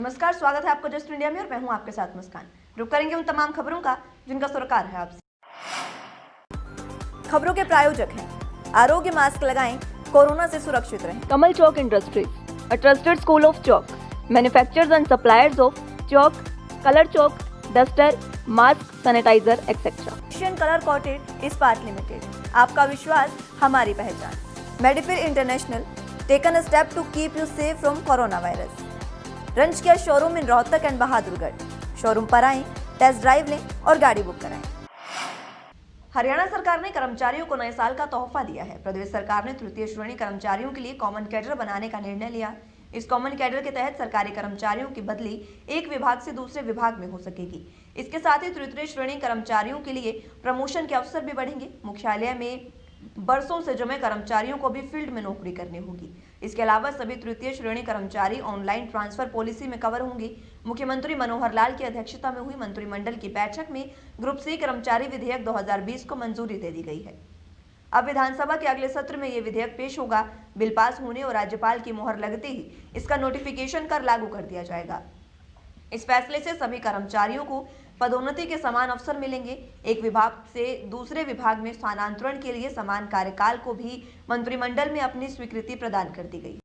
नमस्कार, स्वागत है आपको जस्ट इंडिया में और मैं हूं आपके साथ मुस्कान। रुक करेंगे उन तमाम खबरों का जिनका सरोकार है आपसे। खबरों के प्रायोजक हैं आरोग्य मास्क लगाएं, कोरोना से सुरक्षित रहें। कमल chalk industries, a trusted school of chalk, manufacturers and suppliers of chalk, color chalk, duster, mask, sanitizer, etc. Asian colour coated Ispat limited, आपका विश्वास हमारी पहचान। मेडिफिर international, taken a step to keep you safe from corona virus. रंच किया showroom in Rohtak and Bahadurgarh. Showroom पर आएं, test drive लें और गाड़ी बुक कराएं। हरियाणा सरकार ने कर्मचारियों को नए साल का तोहफा दिया है। प्रदेश सरकार ने तृतीय श्रेणी कर्मचारियों के लिए कॉमन कैडर बनाने का निर्णय लिया। इस कॉमन कैडर के तहत सरकारी कर्मचारियों की बदली एक विभाग से दूसरे विभाग में हो सकेगी। इसके साथ ही तृतीय श्रेणी कर्मचारियों के लिए प्रमोशन के अवसर भी बढ़ेंगे। मुख्यालय में बरसों से जमे कर्मचारियों को भी फील्ड में नौकरी करनी होगी। इसके अलावा सभी तृतीय श्रेणी कर्मचारी ऑनलाइन ट्रांसफर पॉलिसी में कवर होंगे। मुख्यमंत्री मनोहर लाल की अध्यक्षता में हुई मंत्रिमंडल की बैठक में ग्रुप सी कर्मचारी विधेयक 2020 को मंजूरी दे दी गई है। अब विधानसभा के अगले सत्र में ये विधेयक पेश होगा। बिल पास होने और राज्यपाल की मोहर लगते ही इसका नोटिफिकेशन कर लागू कर दिया जाएगा। इस फैसले से सभी कर्मचारियों को पदोन्नति के समान अवसर मिलेंगे। एक विभाग से दूसरे विभाग में स्थानांतरण के लिए समान कार्यकाल को भी मंत्रिमंडल में अपनी स्वीकृति प्रदान कर दी गई।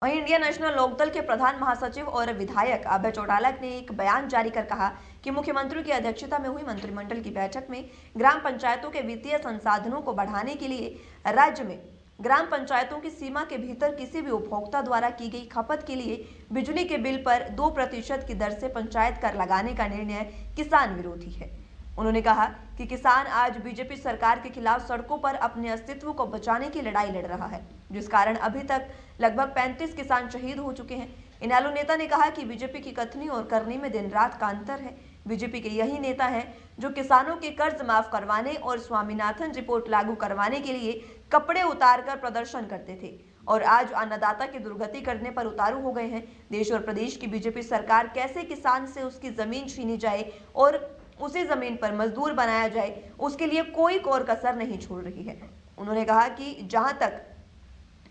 वहीं इंडियन नेशनल लोकदल के प्रधान महासचिव और विधायक अभय चौटाला ने एक बयान जारी कर कहा कि मुख्यमंत्री की अध्यक्षता में हुई मंत्रिमंडल की बैठक में ग्राम पंचायतों के वित्तीय संसाधनों को बढ़ाने के लिए राज्य में ग्राम पंचायतों की सीमा के भीतर किसी भी उपभोक्ता द्वारा की गई खपत के लिए बिजली के बिल पर 2% की दर से पंचायत कर लगाने का निर्णय किसान विरोधी है। उन्होंने कहा कि किसान आज बीजेपी सरकार के खिलाफ सड़कों पर अपने अस्तित्व को बचाने की लड़ाई लड़ रहा है, जिस कारण अभी तक लगभग 35 किसान शहीद हो चुके हैं। इनेलो नेता ने कहा कि बीजेपी की कथनी और करनी में दिन रात का अंतर है। बीजेपी के यही नेता हैं जो किसानों के कर्ज माफ करवाने और स्वामीनाथन रिपोर्ट लागू करवाने के लिए कपड़े उतारकर प्रदर्शन करते थे और आज अन्नदाता की दुर्गति करने पर उतारू हो गए हैं। देश और प्रदेश की बीजेपी सरकार कैसे किसान से उसकी जमीन छीनी जाए और उसी जमीन पर मजदूर बनाया जाए, उसके लिए कोई कोर कसर नहीं छोड़ रही है। उन्होंने कहा कि जहां तक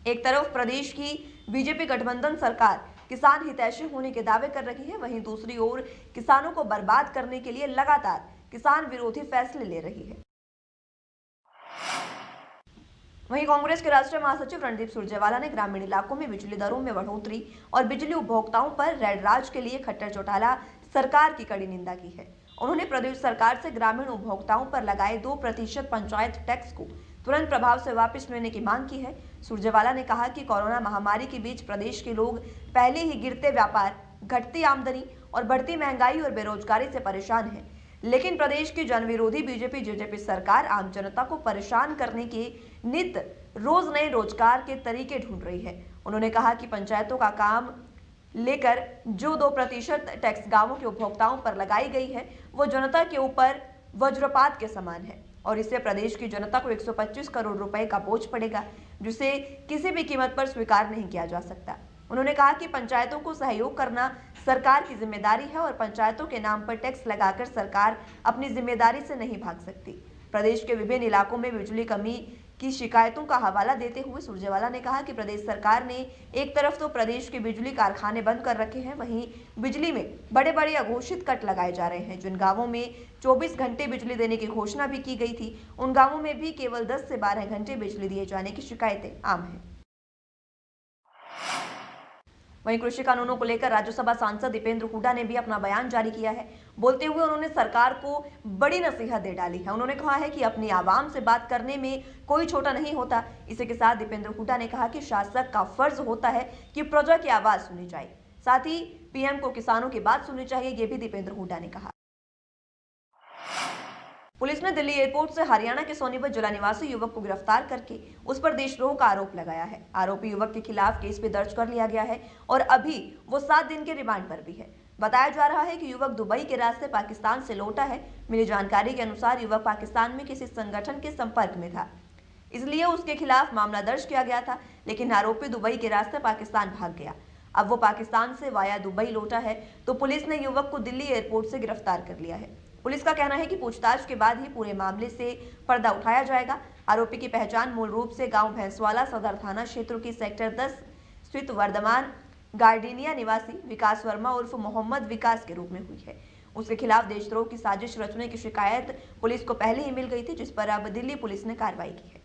एक तरफ प्रदेश की बीजेपी गठबंधन सरकार किसान हितैषी होने के दावे कर रही है, वहीं दूसरी ओर किसानों को बर्बाद करने के लिए लगातार किसान विरोधी फैसले ले रही है। वहीं कांग्रेस के राष्ट्रीय महासचिव रणदीप सुरजेवाला ने ग्रामीण इलाकों में बिजली दरों में बढ़ोतरी और बिजली उपभोक्ताओं पर रेड राज के लिए खट्टर चौटाला सरकार की कड़ी निंदा की है। उन्होंने प्रदेश सरकार से ग्रामीण उपभोक्ताओं पर लगाए 2% पंचायत टैक्स को तुरंत प्रभाव से वापस लेने की मांग की है। सुरजेवाला ने कहा कि कोरोना महामारी के बीच प्रदेश के लोग पहले ही गिरते व्यापार, घटती आमदनी और बढ़ती महंगाई और बेरोजगारी से परेशान हैं, लेकिन प्रदेश की जनविरोधी बीजेपी सरकार आम जनता को परेशान करने के नित रोज नए रोजगार के तरीके ढूंढ रही है। उन्होंने कहा कि पंचायतों का काम लेकर जो 2% टैक्स गांवों के उपभोक्ताओं पर लगाई गई है, वो जनता के ऊपर वज्रपात के समान है और इससे प्रदेश की जनता को 125 करोड़ रुपए का बोझ पड़ेगा, जिसे किसी भी कीमत पर स्वीकार नहीं किया जा सकता। उन्होंने कहा कि पंचायतों को सहयोग करना सरकार की जिम्मेदारी है और पंचायतों के नाम पर टैक्स लगाकर सरकार अपनी जिम्मेदारी से नहीं भाग सकती। प्रदेश के विभिन्न इलाकों में बिजली कमी की शिकायतों का हवाला देते हुए सुरजेवाला ने कहा कि प्रदेश सरकार ने एक तरफ तो प्रदेश के बिजली कारखाने बंद कर रखे हैं, वहीं बिजली में बड़े बड़े अघोषित कट लगाए जा रहे हैं। जिन गांवों में 24 घंटे बिजली देने की घोषणा भी की गई थी, उन गांवों में भी केवल 10 से 12 घंटे बिजली दिए जाने की शिकायतें आम हैं। वहीं कृषि कानूनों को लेकर राज्यसभा सांसद दीपेंद्र हुड्डा ने भी अपना बयान जारी किया है। बोलते हुए उन्होंने सरकार को बड़ी नसीहत दे डाली है। उन्होंने कहा है कि अपनी आवाम से बात करने में कोई छोटा नहीं होता। इसी के साथ दीपेंद्र हुड्डा ने कहा कि शासक का फर्ज होता है कि प्रजा की आवाज सुनी जाए, साथ ही पीएम को किसानों की बात सुननी चाहिए, ये भी दीपेंद्र हुड्डा ने कहा। पुलिस ने दिल्ली एयरपोर्ट से हरियाणा के सोनीपत जिला निवासी युवक को गिरफ्तार करके उस पर देशद्रोह का आरोप लगाया है। आरोपी युवक के खिलाफ केस भी दर्ज कर लिया गया है और अभी वो 7 दिन के रिमांड पर भी है। बताया जा रहा है कि युवक दुबई के रास्ते पाकिस्तान से लौटा है। मिली जानकारी के अनुसार युवक पाकिस्तान में किसी संगठन के संपर्क में था, इसलिए उसके खिलाफ मामला दर्ज किया गया था, लेकिन आरोपी दुबई के रास्ते पाकिस्तान भाग गया। अब वो पाकिस्तान से वाया दुबई लौटा है, तो पुलिस ने युवक को दिल्ली एयरपोर्ट से गिरफ्तार कर लिया है। पुलिस का कहना है कि पूछताछ के बाद ही पूरे मामले से पर्दा उठाया जाएगा। आरोपी की पहचान मूल रूप से गांव भैंसवाला सदर थाना क्षेत्र की सेक्टर 10 स्थित वर्धमान गार्डिनिया निवासी विकास वर्मा उर्फ मोहम्मद विकास के रूप में हुई है। उसके खिलाफ देशद्रोह की साजिश रचने की शिकायत पुलिस को पहले ही मिल गई थी, जिस पर अब दिल्ली पुलिस ने कार्रवाई की है।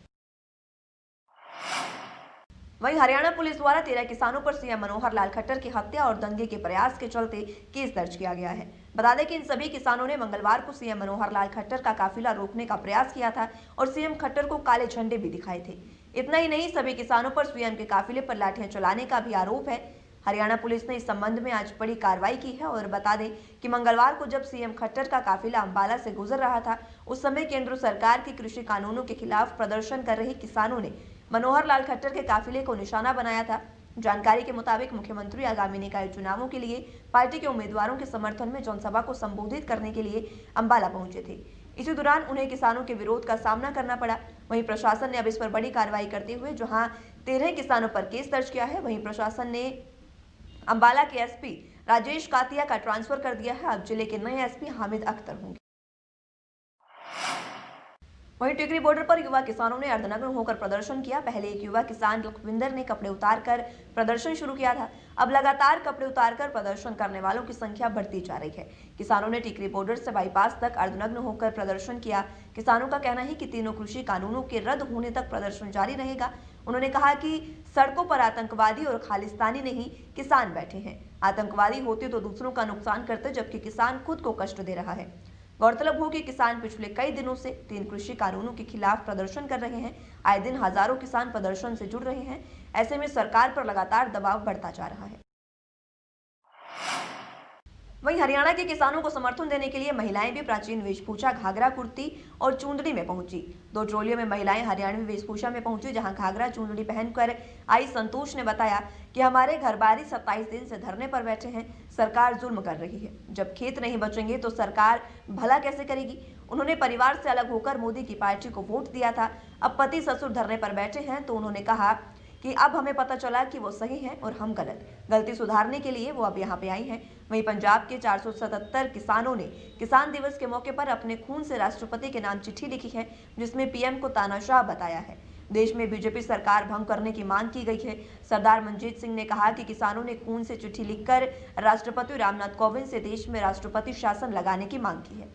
वहीं हरियाणा पुलिस द्वारा 13 किसानों पर सीएम मनोहर लाल खट्टर की हत्या और दंगे के प्रयास के चलते केस दर्ज किया गया है। बता दें कि इन सभी किसानों ने मंगलवार को सीएम मनोहर लाल खट्टर का काफिला रोकने का प्रयास किया था और सीएम खट्टर को काले झंडे भी दिखाए थे। इतना ही नहीं, सभी किसानों पर सीएम के काफिले पर लाठियां चलाने का भी आरोप है। हरियाणा पुलिस ने इस संबंध में आज बड़ी कार्रवाई की है और बता दें कि मंगलवार को जब सीएम खट्टर का काफिला अंबाला से गुजर रहा था, उस समय केंद्र सरकार की कृषि कानूनों के खिलाफ प्रदर्शन कर रहे किसानों ने मनोहर लाल खट्टर के काफिले को निशाना बनाया था। जानकारी के मुताबिक मुख्यमंत्री आगामी निकाय चुनावों के लिए पार्टी के उम्मीदवारों के समर्थन में जनसभा को संबोधित करने के लिए अंबाला पहुंचे थे। इसी दौरान उन्हें किसानों के विरोध का सामना करना पड़ा। वहीं प्रशासन ने अब इस पर बड़ी कार्रवाई करते हुए जहां 13 किसानों पर केस दर्ज किया है, वहीं प्रशासन ने अंबाला के एसपी राजेश कातिया का ट्रांसफर कर दिया है। अब जिले के नए एसपी हामिद अख्तर होंगे। वहीं टिकरी बॉर्डर पर युवा किसानों ने अर्धनग्न होकर प्रदर्शन किया। पहले एक युवा किसान लखविंदर ने कपड़े उतारकर प्रदर्शन शुरू किया था। अब लगातार कपड़े उतारकर प्रदर्शन करने वालों की संख्या बढ़ती जा रही है। किसानों ने टिकरी बॉर्डर से बाईपास तक अर्धनग्न होकर प्रदर्शन किया। किसानों का कहना है कि तीनों कृषि कानूनों के रद्द होने तक प्रदर्शन जारी रहेगा। उन्होंने कहा कि सड़कों पर आतंकवादी और खालिस्तानी नहीं, किसान बैठे हैं। आतंकवादी होते तो दूसरों का नुकसान करते, जबकि किसान खुद को कष्ट दे रहा है। गौरतलब हो कि किसान पिछले कई दिनों से 3 कृषि कानूनों के खिलाफ प्रदर्शन कर रहे हैं। आए दिन हजारों किसान प्रदर्शन से जुड़ रहे हैं। ऐसे में सरकार पर लगातार दबाव बढ़ता जा रहा है। वहीं हरियाणा के किसानों को समर्थन देने के लिए महिलाएं भी प्राचीन वेशभूषा घाघरा, कुर्ती और चुंदड़ी में पहुंची। 2 ट्रॉलियों में महिलाएं हरियाणवी वेशभूषा में पहुंची, जहां घाघरा चुंदड़ी पहनकर आई संतोष ने बताया कि हमारे घर बारी 27 दिन से धरने पर बैठे हैं। सरकार जुल्म कर रही है। जब खेत नहीं बचेंगे तो सरकार भला कैसे करेगी। उन्होंने परिवार से अलग होकर मोदी की पार्टी को वोट दिया था। अब पति ससुर धरने पर बैठे हैं तो उन्होंने कहा कि अब हमें पता चला कि वो सही हैं और हम गलती सुधारने के लिए वो अब यहाँ पे आई हैं। वहीं पंजाब के 477 किसानों ने किसान दिवस के मौके पर अपने खून से राष्ट्रपति के नाम चिट्ठी लिखी है, जिसमें पीएम को तानाशाह बताया है। देश में बीजेपी सरकार भंग करने की मांग की गई है। सरदार मनजीत सिंह ने कहा कि किसानों ने खून से चिट्ठी लिखकर राष्ट्रपति रामनाथ कोविंद से देश में राष्ट्रपति शासन लगाने की मांग की है।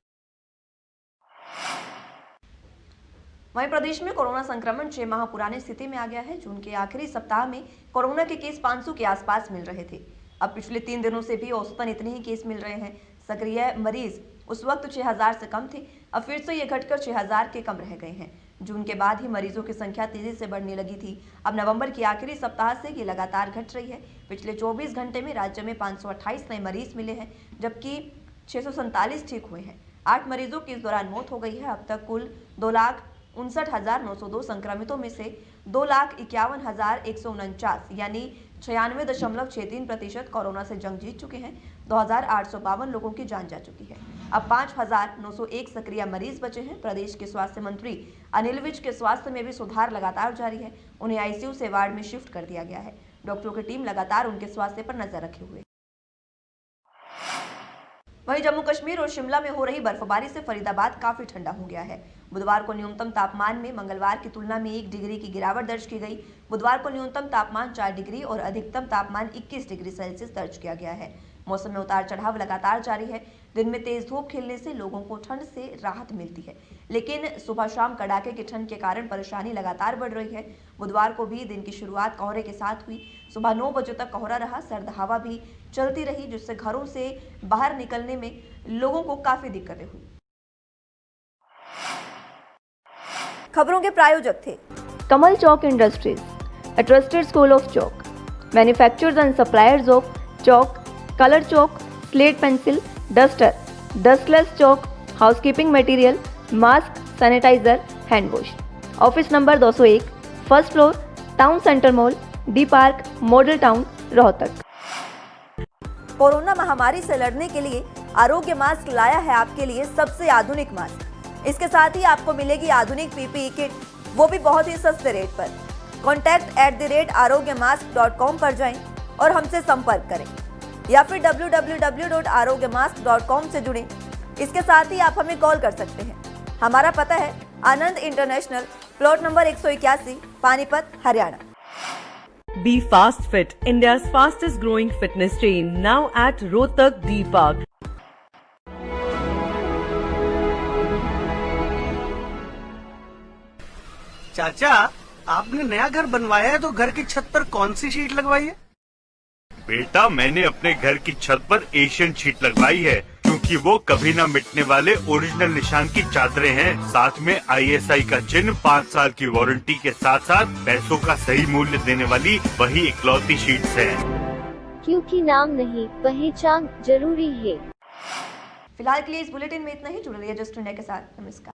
वहीं प्रदेश में कोरोना संक्रमण 6 माह पुरानी स्थिति में आ गया है। जून के आखिरी सप्ताह में कोरोना के केस 500 के आसपास मिल रहे थे। अब पिछले 3 दिनों से भी औसतन इतने ही केस मिल रहे हैं। सक्रिय मरीज उस वक्त 6000 से कम थे, अब फिर से ये घटकर 6000 के कम रह गए हैं। जून के बाद ही मरीजों की संख्या तेजी से बढ़ने लगी थी। अब नवंबर के आखिरी सप्ताह से ये लगातार घट रही है। पिछले 24 घंटे में राज्य में 528 नए मरीज मिले हैं, जबकि 647 ठीक हुए हैं। 8 मरीजों की इस दौरान मौत हो गई है। अब तक कुल 2,59,902 संक्रमितों में से 2,51,149 यानी 96.63% कोरोना से जंग जीत चुके हैं। 2,852 लोगों की जान जा चुकी है। अब 5,901 सक्रिय मरीज बचे हैं। प्रदेश के स्वास्थ्य मंत्री अनिल विज के स्वास्थ्य में भी सुधार लगातार जारी है। उन्हें आईसीयू से वार्ड में शिफ्ट कर दिया गया है। डॉक्टरों की टीम लगातार उनके स्वास्थ्य पर नजर रखे हुए। वहीं जम्मू कश्मीर और शिमला में हो रही बर्फबारी से फरीदाबाद काफी ठंडा हो गया है। बुधवार को न्यूनतम तापमान में मंगलवार की तुलना में 1 डिग्री की गिरावट दर्ज की गई। बुधवार को न्यूनतम तापमान 4 डिग्री और अधिकतम तापमान 21 डिग्री सेल्सियस दर्ज किया गया है। मौसम में उतार चढ़ाव लगातार जारी है। दिन में तेज धूप खिलने से लोगों को ठंड से राहत मिलती है, लेकिन सुबह शाम कड़ाके की ठंड के कारण परेशानी लगातार बढ़ रही है। बुधवार को भी दिन की शुरुआत कोहरे के साथ हुई। सुबह 9 बजे तक कोहरा रहा। सर्द हवा भी चलती रही, जिससे घरों से बाहर निकलने में लोगों को काफी दिक्कतें हुई। खबरों के प्रायोजक थे Kamal chalk industries, a trusted school of chalk, manufacturers and suppliers of chalk, colour chalk, slate pencil, duster, dustless chalk, housekeeping material, mask, sanitizer, hand wash. Office number 201, first floor, town centre mall, D park, model town, Rohtak. Corona महामारी से लड़ने के लिए आरोग्य mask लाया है आपके लिए सबसे आधुनिक मास्क। इसके साथ ही आपको मिलेगी आधुनिक पीपीई किट, वो भी बहुत ही सस्ते रेट पर। contact@arogyamask.com पर जाएं और हमसे संपर्क करें या फिर www.arogyamask.com से जुड़ें। इसके साथ ही आप हमें कॉल कर सकते हैं। हमारा पता है Anand international, plot number 181, Panipat, Haryana. Be Fast Fit, India's fastest growing fitness chain, now at Rohtak D Park. चाचा, आपने नया घर बनवाया है तो घर की छत पर कौन सी शीट लगवाई है? बेटा, मैंने अपने घर की छत पर एशियन शीट लगवाई है क्योंकि वो कभी न मिटने वाले ओरिजिनल निशान की चादरें हैं। साथ में ISI का चिन्ह, 5 साल की वारंटी के साथ साथ पैसों का सही मूल्य देने वाली वही इकलौती शीट्स हैं। क्योंकि नाम नहीं, पहचान जरूरी है। फिलहाल के लिए इस बुलेटिन में इतना ही। जुड़े रहिए जस्ट इंडिया के साथ। नमस्कार।